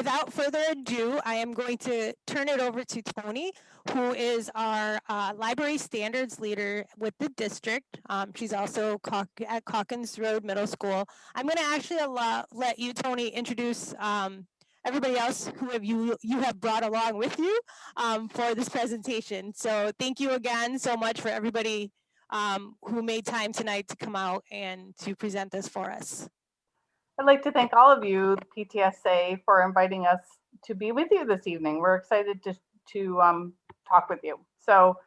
without further ado, I am going to turn it over to Toni, who is our library standards leader with the district. She's also at Calkins Road Middle School. I'm going to actually let you, Toni, introduce everybody else who you have brought along with you for this presentation. So thank you again so much for everybody who made time tonight to come out and to present this for us. I'd like to thank all of you, PTSA, for inviting us to be with you this evening. We're excited to talk with you. So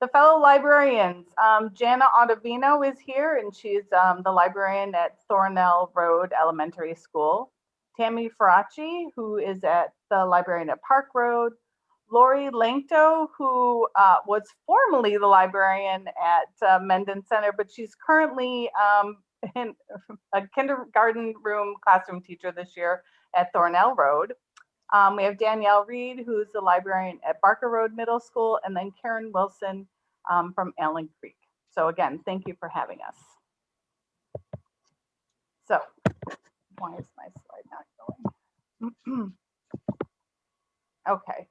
the fellow librarians, Jana Ottavino is here, and she's the librarian at Thornell Road Elementary School. Tammy Faraci, who is at the librarian at Park Road. Lori Lankto, who was formerly the librarian at Mendon Center, but she's currently in a kindergarten classroom teacher this year at Thornell Road. We have Danielle Reed, who's the librarian at Barker Road Middle School, and then Karen Wilson from Allen Creek. So again, thank you for having us. So why is my slide not going? Okay.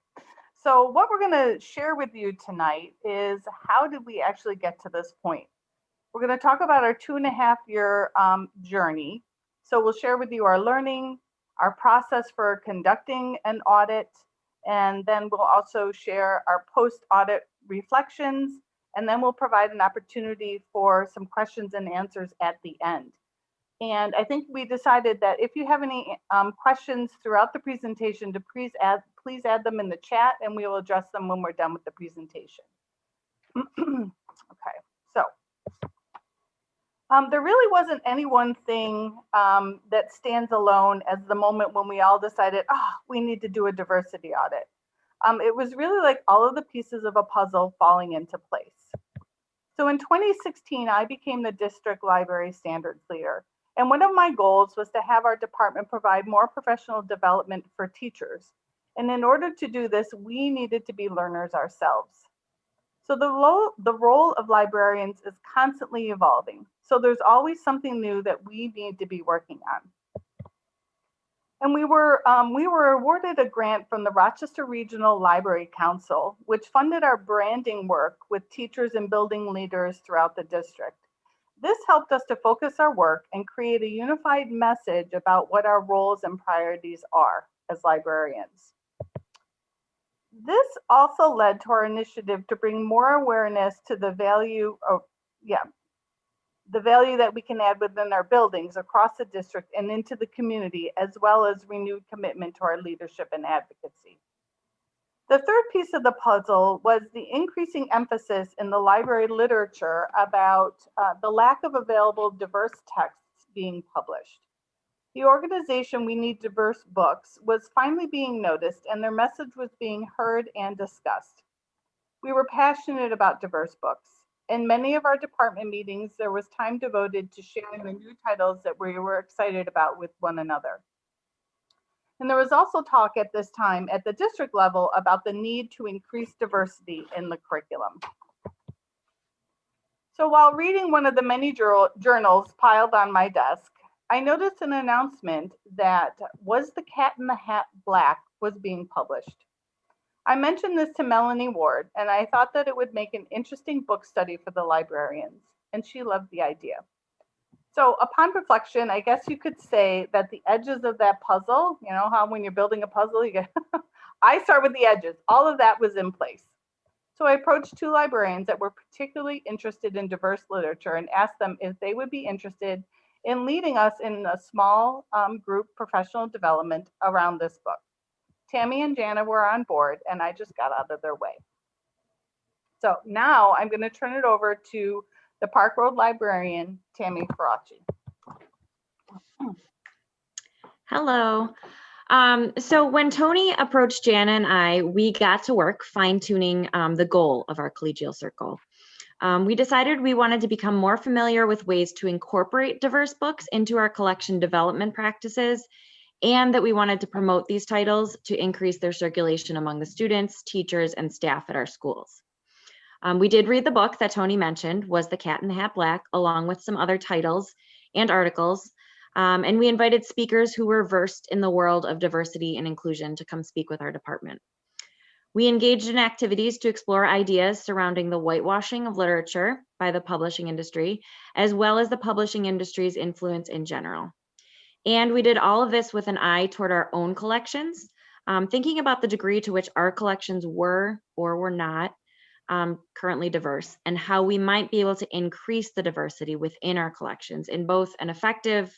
So what we're going to share with you tonight is how did we actually get to this point? We're going to talk about our 2.5-year journey. So we'll share with you our learning, our process for conducting an audit, and then we'll also share our post-audit reflections, and then we'll provide an opportunity for some questions and answers at the end. And I think we decided that if you have any questions throughout the presentation, to please add them in the chat, and we will address them when we're done with the presentation. Okay, so there really wasn't any one thing that stands alone as the moment when we all decided, we need to do a diversity audit. It was really like all of the pieces of a puzzle falling into place. So in 2016, I became the district library standards leader. And one of my goals was to have our department provide more professional development for teachers. And in order to do this, we needed to be learners ourselves. So the role of librarians is constantly evolving. So there's always something new that we need to be working on. And we were awarded a grant from the Rochester Regional Library Council, which funded our branding work with teachers and building leaders throughout the district. This helped us to focus our work and create a unified message about what our roles and priorities are as librarians. This also led to our initiative to bring more awareness to the value that we can add within our buildings across the district and into the community, as well as renewed commitment to our leadership and advocacy. The third piece of the puzzle was the increasing emphasis in the library literature about the lack of available diverse texts being published. The organization We Need Diverse Books was finally being noticed, and their message was being heard and discussed. We were passionate about diverse books. In many of our department meetings, there was time devoted to sharing the new titles that we were excited about with one another. And there was also talk at this time at the district level about the need to increase diversity in the curriculum. So while reading one of the many journals piled on my desk, I noticed an announcement that Was the Cat in the Hat Black was being published. I mentioned this to Melanie Ward, and I thought that it would make an interesting book study for the librarians, and she loved the idea. So upon reflection, I guess you could say that the edges of that puzzle, you know how when you're building a puzzle, you get, I start with the edges, all of that was in place. So I approached 2 librarians that were particularly interested in diverse literature and asked them if they would be interested in leading us in a small group professional development around this book. Tammy and Jana were on board, and I just got out of their way. So now I'm going to turn it over to the Park Road librarian, Tammy Faraci. Hello. So when Toni approached Jana and I, we got to work fine-tuning the goal of our collegial circle. We decided we wanted to become more familiar with ways to incorporate diverse books into our collection development practices, and that we wanted to promote these titles to increase their circulation among the students, teachers, and staff at our schools. We did read the book that Toni mentioned, Was the Cat in the Hat Black, along with some other titles and articles. And we invited speakers who were versed in the world of diversity and inclusion to come speak with our department. We engaged in activities to explore ideas surrounding the whitewashing of literature by the publishing industry, as well as the publishing industry's influence in general. And we did all of this with an eye toward our own collections, thinking about the degree to which our collections were or were not currently diverse, and how we might be able to increase the diversity within our collections in both an effective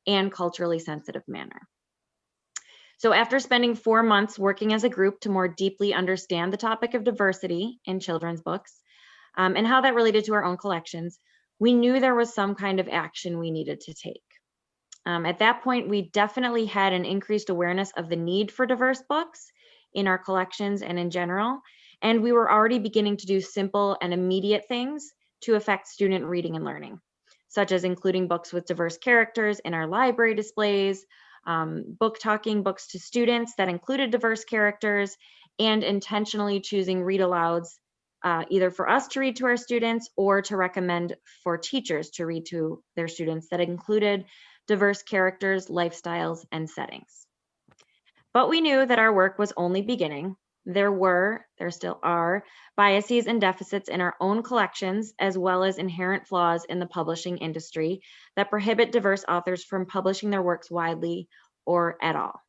and culturally sensitive manner. So after spending 4 months working as a group to more deeply understand the topic of diversity in children's books and how that related to our own collections, we knew there was some kind of action we needed to take. At that point, we definitely had an increased awareness of the need for diverse books in our collections and in general, and we were already beginning to do simple and immediate things to affect student reading and learning, such as including books with diverse characters in our library displays, book talking books to students that included diverse characters, and intentionally choosing read alouds either for us to read to our students or to recommend for teachers to read to their students that included diverse characters, lifestyles, and settings. But we knew that our work was only beginning. There still are, biases and deficits in our own collections, as well as inherent flaws in the publishing industry that prohibit diverse authors from publishing their works widely or at all.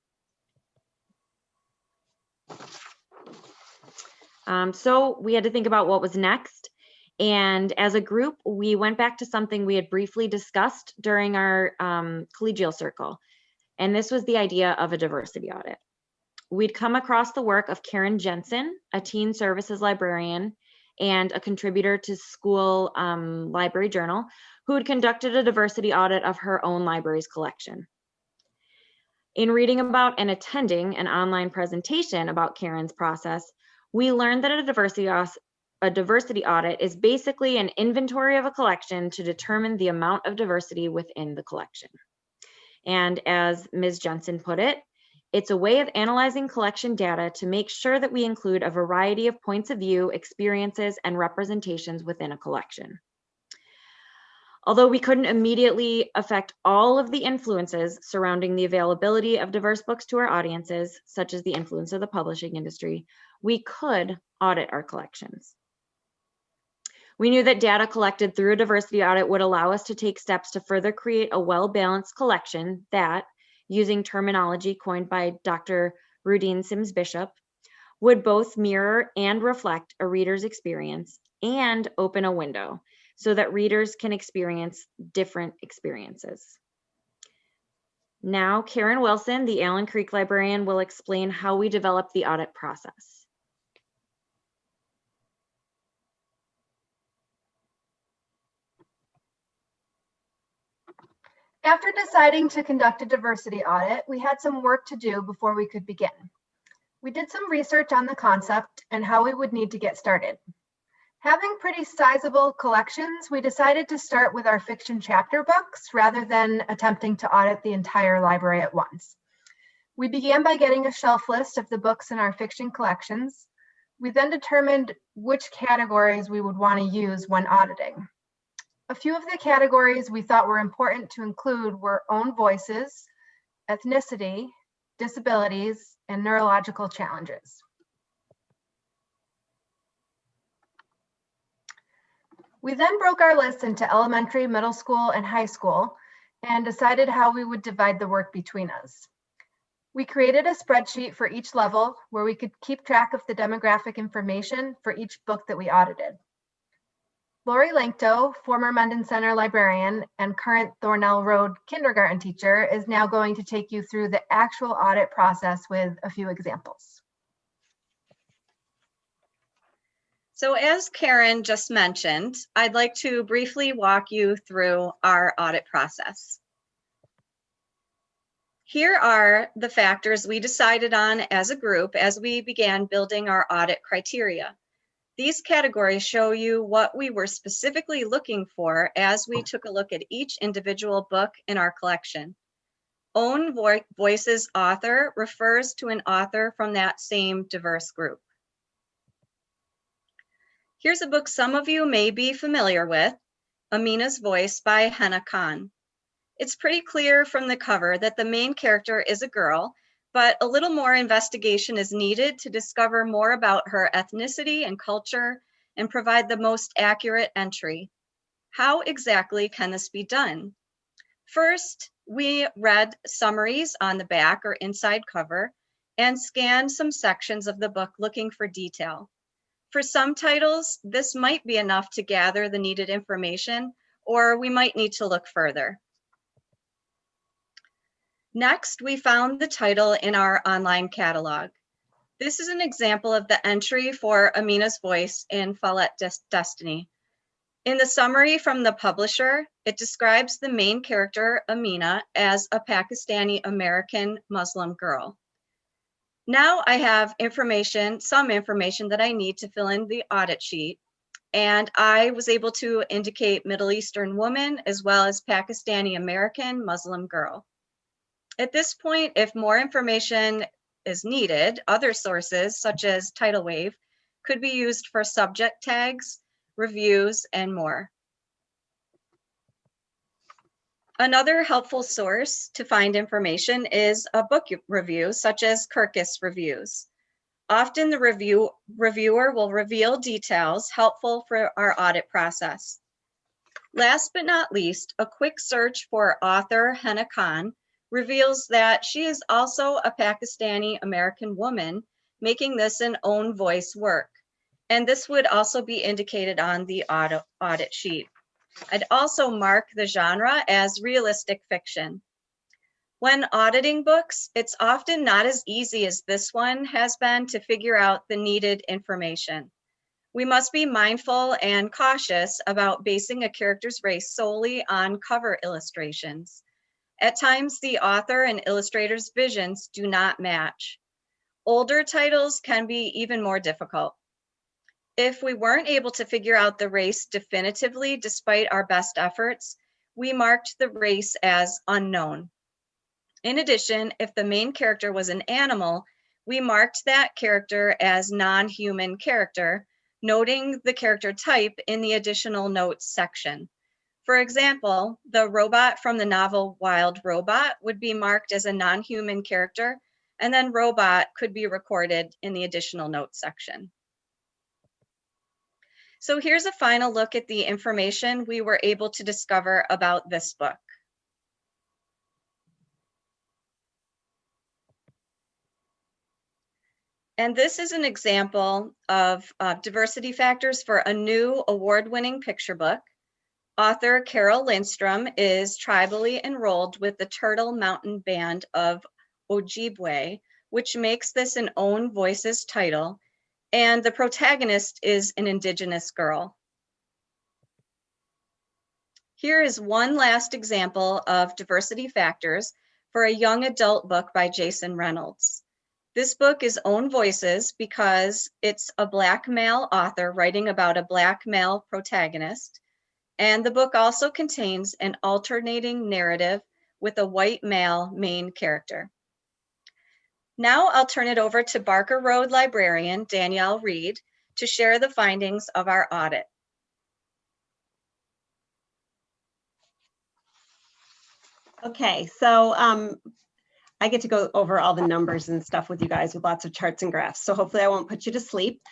So we had to think about what was next. And as a group, we went back to something we had briefly discussed during our collegial circle. And this was the idea of a diversity audit. We'd come across the work of Karen Jensen, a teen services librarian and a contributor to School Library Journal, who had conducted a diversity audit of her own library's collection. In reading about and attending an online presentation about Karen's process, we learned that a diversity audit is basically an inventory of a collection to determine the amount of diversity within the collection. And as Ms. Jensen put it, it's a way of analyzing collection data to make sure that we include a variety of points of view, experiences, and representations within a collection. Although we couldn't immediately affect all of the influences surrounding the availability of diverse books to our audiences, such as the influence of the publishing industry, we could audit our collections. We knew that data collected through a diversity audit would allow us to take steps to further create a well-balanced collection that, using terminology coined by Dr. Rudine Sims Bishop, would both mirror and reflect a reader's experience and open a window so that readers can experience different experiences. Now, Karen Wilson, the Allen Creek librarian, will explain how we developed the audit process. After deciding to conduct a diversity audit, we had some work to do before we could begin. We did some research on the concept and how we would need to get started. Having pretty sizable collections, we decided to start with our fiction chapter books rather than attempting to audit the entire library at once. We began by getting a shelf list of the books in our fiction collections. We then determined which categories we would want to use when auditing. A few of the categories we thought were important to include were own voices, ethnicity, disabilities, and neurological challenges. We then broke our list into elementary, middle school, and high school and decided how we would divide the work between us. We created a spreadsheet for each level where we could keep track of the demographic information for each book that we audited. Lori Lankto, former Menden Center librarian and current Thornell Road kindergarten teacher, is now going to take you through the actual audit process with a few examples. So as Karen just mentioned, I'd like to briefly walk you through our audit process. Here are the factors we decided on as a group as we began building our audit criteria. These categories show you what we were specifically looking for as we took a look at each individual book in our collection. Own voices author refers to an author from that same diverse group. Here's a book some of you may be familiar with, Amina's Voice by Henna Khan. It's pretty clear from the cover that the main character is a girl, but a little more investigation is needed to discover more about her ethnicity and culture and provide the most accurate entry. How exactly can this be done? First, we read summaries on the back or inside cover and scanned some sections of the book looking for detail. For some titles, this might be enough to gather the needed information, or we might need to look further. Next, we found the title in our online catalog. This is an example of the entry for Amina's voice in Follett Destiny. In the summary from the publisher, it describes the main character, Amina, as a Pakistani American Muslim girl. Now I have some information that I need to fill in the audit sheet, and I was able to indicate Middle Eastern woman as well as Pakistani American Muslim girl. At this point, if more information is needed, other sources such as Tidal Wave could be used for subject tags, reviews, and more. Another helpful source to find information is a book review, such as Kirkus reviews. Often the reviewer will reveal details helpful for our audit process. Last but not least, a quick search for author Henna Khan reveals that she is also a Pakistani American woman, making this an own voice work. And this would also be indicated on the audit sheet. I'd also mark the genre as realistic fiction. When auditing books, it's often not as easy as this one has been to figure out the needed information. We must be mindful and cautious about basing a character's race solely on cover illustrations. At times, the author and illustrator's visions do not match. Older titles can be even more difficult. If we weren't able to figure out the race definitively despite our best efforts, we marked the race as unknown. In addition, if the main character was an animal, we marked that character as non-human character, noting the character type in the additional notes section. For example, the robot from the novel Wild Robot would be marked as a non-human character, and then robot could be recorded in the additional notes section. So here's a final look at the information we were able to discover about this book. And this is an example of diversity factors for a new award-winning picture book. Author Carol Lindstrom is tribally enrolled with the Turtle Mountain Band of Ojibwe, which makes this an own voices title, and the protagonist is an Indigenous girl. Here is one last example of diversity factors for a young adult book by Jason Reynolds. This book is own voices because it's a Black male author writing about a Black male protagonist. And the book also contains an alternating narrative with a white male main character. Now I'll turn it over to Barker Road librarian, Danielle Reed, to share the findings of our audit. Okay, so I get to go over all the numbers and stuff with you guys with lots of charts and graphs. So hopefully I won't put you to sleep.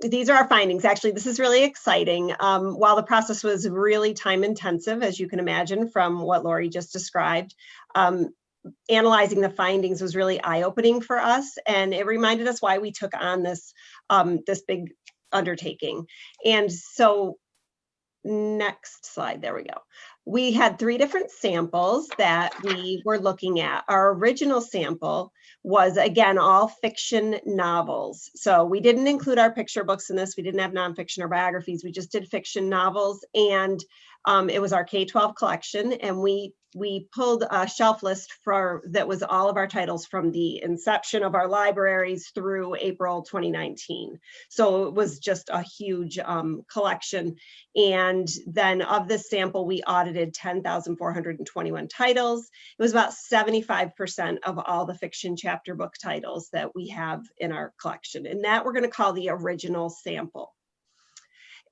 These are our findings. Actually, this is really exciting. While the process was really time intensive, as you can imagine from what Lori just described, analyzing the findings was really eye-opening for us. And it reminded us why we took on this, this big undertaking. And so next slide, there we go. We had 3 different samples that we were looking at. Our original sample was, again, all fiction novels. So we didn't include our picture books in this. We didn't have nonfiction or biographies. We just did fiction novels. And it was our K-12 collection. And we pulled a shelf list that was all of our titles from the inception of our libraries through April 2019. So it was just a huge collection. And then of this sample, we audited 10,421 titles. It was about 75% of all the fiction chapter book titles that we have in our collection. And that we're going to call the original sample.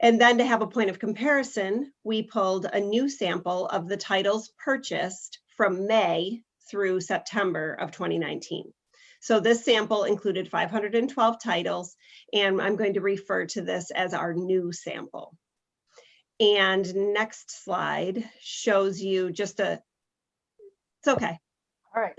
And then to have a point of comparison, we pulled a new sample of the titles purchased from May through September of 2019. So this sample included 512 titles, and I'm going to refer to this as our new sample. And next slide shows you just a, it's okay. All right.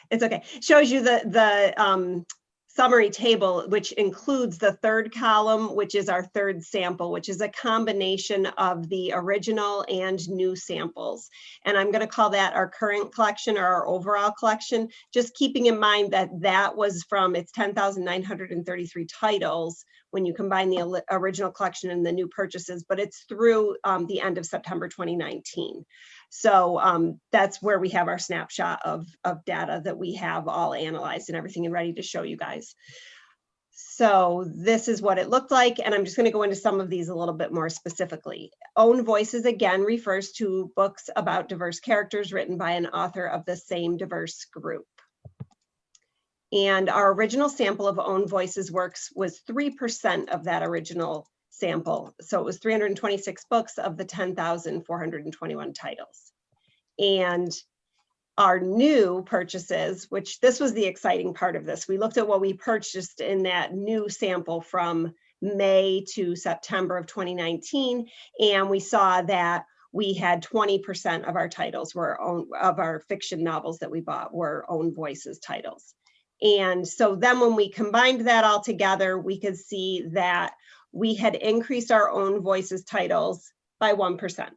It's okay. Shows you the summary table, which includes the third column, which is our third sample, which is a combination of the original and new samples. And I'm going to call that our current collection or our overall collection, just keeping in mind that that was from its 10,933 titles when you combine the original collection and the new purchases, but it's through the end of September 2019. So that's where we have our snapshot of data that we have all analyzed and everything and ready to show you guys. So this is what it looked like, and I'm just going to go into some of these a little bit more specifically. Own Voices, again, refers to books about diverse characters written by an author of the same diverse group. And our original sample of Own Voices works was 3% of that original sample. So it was 326 books of the 10,421 titles. And our new purchases, which this was the exciting part of this, we looked at what we purchased in that new sample from May to September of 2019, and we saw that we had 20% of our titles were of our fiction novels that we bought were Own Voices titles. And so then when we combined that all together, we could see that we had increased our Own Voices titles by 1%.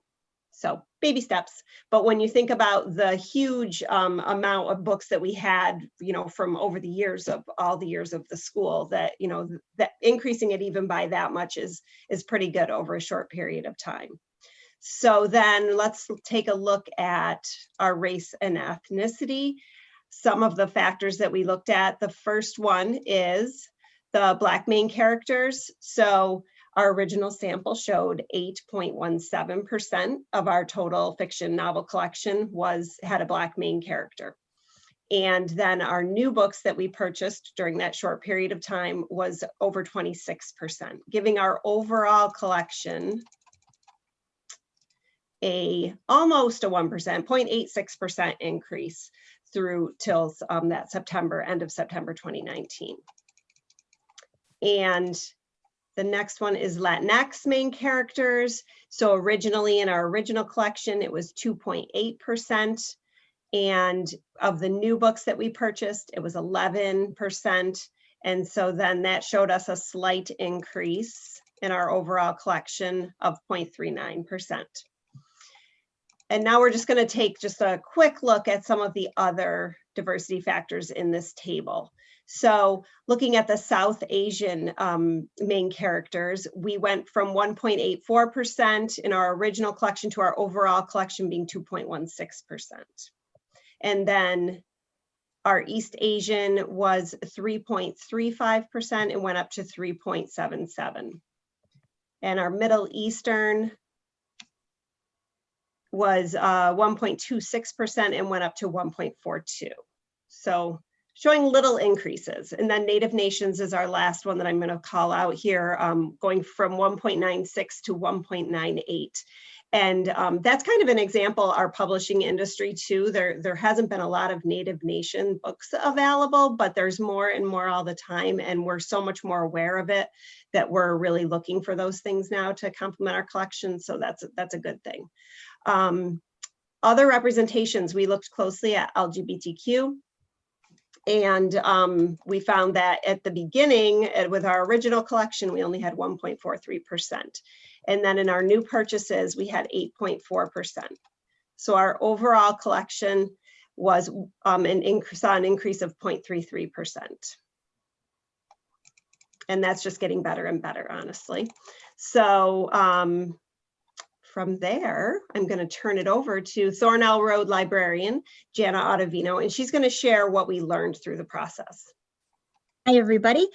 So baby steps. But when you think about the huge amount of books that we had, you know, from over the years of all the years of the school, that, you know, that increasing it even by that much is pretty good over a short period of time. So then let's take a look at our race and ethnicity. Some of the factors that we looked at, the first one is the Black main characters. So our original sample showed 8.17% of our total fiction novel collection had a Black main character. And then our new books that we purchased during that short period of time was over 26%, giving our overall collection almost a 1%, 0.86% increase through till that end of September 2019. And the next one is Latinx main characters. So originally in our original collection, it was 2.8%. And of the new books that we purchased, it was 11%. And so then that showed us a slight increase in our overall collection of 0.39%. And now we're just going to take just a quick look at some of the other diversity factors in this table. So looking at the South Asian main characters, we went from 1.84% in our original collection to our overall collection being 2.16%. And then our East Asian was 3.35% and went up to 3.77. And our Middle Eastern was 1.26% and went up to 1.42. So showing little increases. And then Native Nations is our last one that I'm going to call out here, going from 1.96 to 1.98. And that's kind of an example, our publishing industry too. There hasn't been a lot of Native Nation books available, but there's more and more all the time. And we're so much more aware of it that we're really looking for those things now to complement our collection. So that's a good thing. Other representations, we looked closely at LGBTQ. And we found that at the beginning, with our original collection, we only had 1.43%. And then in our new purchases, we had 8.4%. So our overall collection was saw an increase of 0.33%. And that's just getting better and better, honestly. So from there, I'm going to turn it over to Thornell Road Librarian, Jana Ottavino, and she's going to share what we learned through the process. Hi, everybody.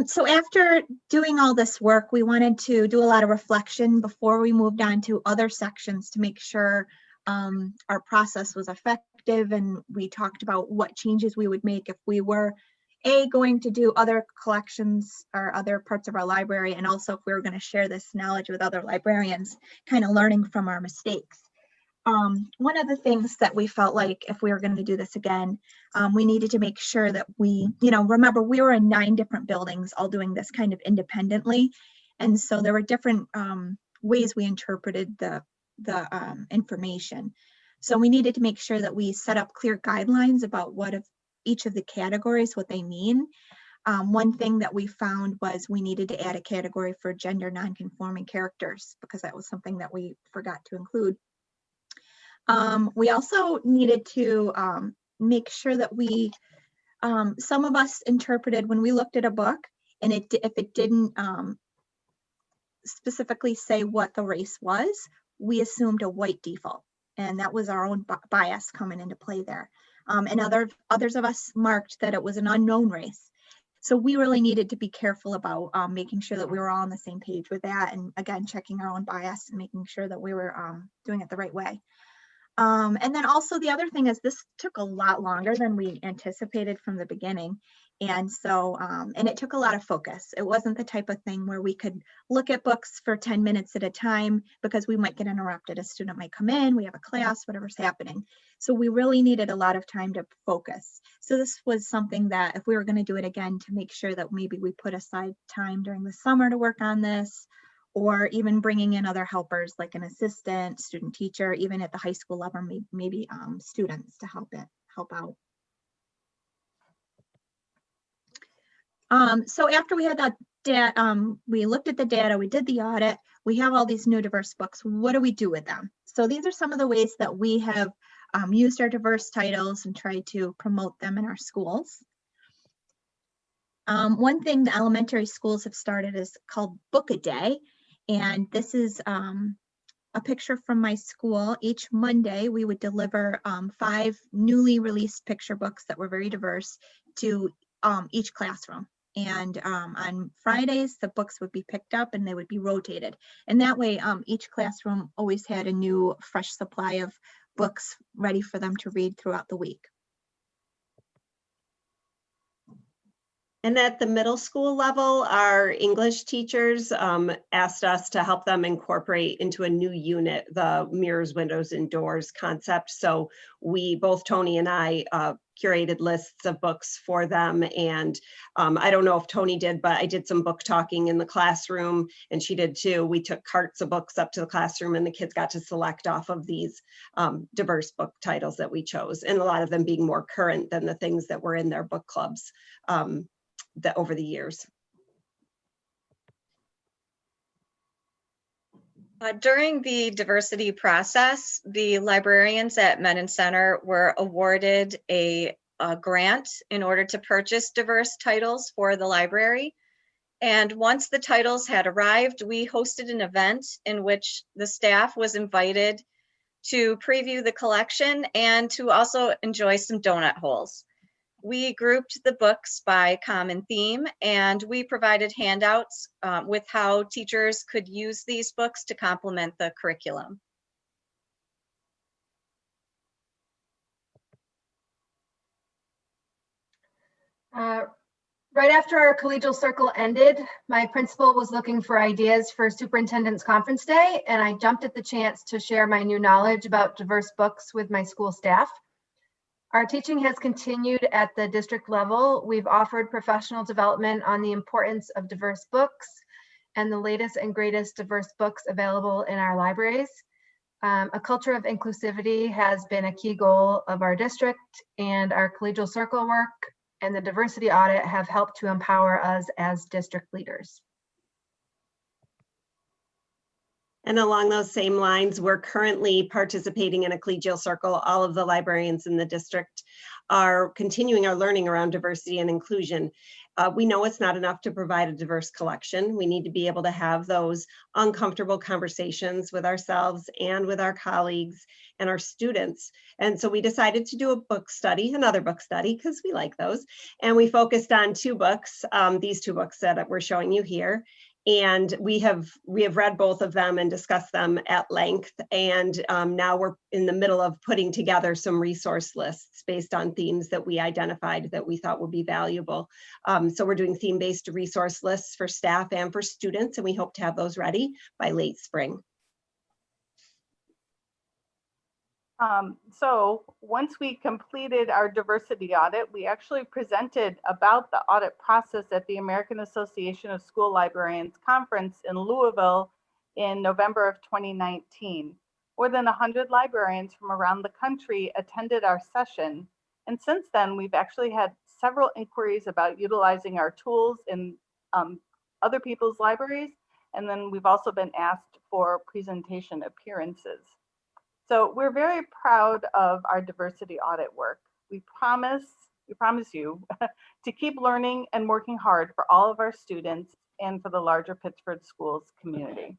So after doing all this work, we wanted to do a lot of reflection before we moved on to other sections to make sure our process was effective, and we talked about what changes we would make if we were going to do other collections or other parts of our library, and also if we were going to share this knowledge with other librarians, kind of learning from our mistakes. One of the things that we felt like if we were going to do this again, we needed to make sure that we, remember we were in 9 different buildings all doing this kind of independently. And so there were different ways we interpreted the information. So we needed to make sure that we set up clear guidelines about what of each of the categories, what they mean. One thing that we found was we needed to add a category for gender nonconforming characters, because that was something that we forgot to include. We also needed to make sure that we, some of us interpreted when we looked at a book, and if it didn't specifically say what the race was, we assumed a white default. And that was our own bias coming into play there. And others of us marked that it was an unknown race. So we really needed to be careful about making sure that we were all on the same page with that. And again, checking our own bias and making sure that we were doing it the right way. And then also the other thing is this took a lot longer than we anticipated from the beginning. And so, and it took a lot of focus. It wasn't the type of thing where we could look at books for 10 minutes at a time because we might get interrupted. A student might come in, we have a class, whatever's happening. So we really needed a lot of time to focus. So this was something that if we were going to do it again, to make sure that maybe we put aside time during the summer to work on this, or even bringing in other helpers like an assistant, student teacher, even at the high school level, maybe students to help out. So after we had that we looked at the data, we did the audit, we have all these new diverse books. What do we do with them? So these are some of the ways that we have used our diverse titles and tried to promote them in our schools. One thing the elementary schools have started is called Book a Day. And this is a picture from my school. Each Monday, we would deliver 5 newly released picture books that were very diverse to each classroom. And on Fridays, the books would be picked up and they would be rotated. And that way, each classroom always had a new fresh supply of books ready for them to read throughout the week. And at the middle school level, our English teachers asked us to help them incorporate into a new unit the mirrors, windows, and doors concept. So we, both Toni and I, curated lists of books for them. And I don't know if Toni did, but I did some book talking in the classroom, and she did too. We took carts of books up to the classroom, and the kids got to select off of these diverse book titles that we chose, and a lot of them being more current than the things that were in their book clubs that over the years. During the diversity process, the librarians at Menin Center were awarded a grant in order to purchase diverse titles for the library. And once the titles had arrived, we hosted an event in which the staff was invited to preview the collection and to also enjoy some donut holes. We grouped the books by common theme, and we provided handouts with how teachers could use these books to complement the curriculum. Right after our collegial circle ended, my principal was looking for ideas for Superintendent's Conference Day, and I jumped at the chance to share my new knowledge about diverse books with my school staff. Our teaching has continued at the district level. We've offered professional development on the importance of diverse books and the latest and greatest diverse books available in our libraries. A culture of inclusivity has been a key goal of our district, and our collegial circle work and the diversity audit have helped to empower us as district leaders. And along those same lines, we're currently participating in a collegial circle. All of the librarians in the district are continuing our learning around diversity and inclusion. We know it's not enough to provide a diverse collection. We need to be able to have those uncomfortable conversations with ourselves and with our colleagues and our students. And so we decided to do a book study, another book study, because we like those. And we focused on 2 books, these 2 books that we're showing you here. And we have read both of them and discussed them at length. And now we're in the middle of putting together some resource lists based on themes that we identified that we thought would be valuable. So we're doing theme-based resource lists for staff and for students, and we hope to have those ready by late spring. So once we completed our diversity audit, we actually presented about the audit process at the American Association of School Librarians Conference in Louisville in November of 2019. More than 100 librarians from around the country attended our session. And since then, we've actually had several inquiries about utilizing our tools in other people's libraries. And then we've also been asked for presentation appearances. So we're very proud of our diversity audit work. We promise you to keep learning and working hard for all of our students and for the larger Pittsford schools community.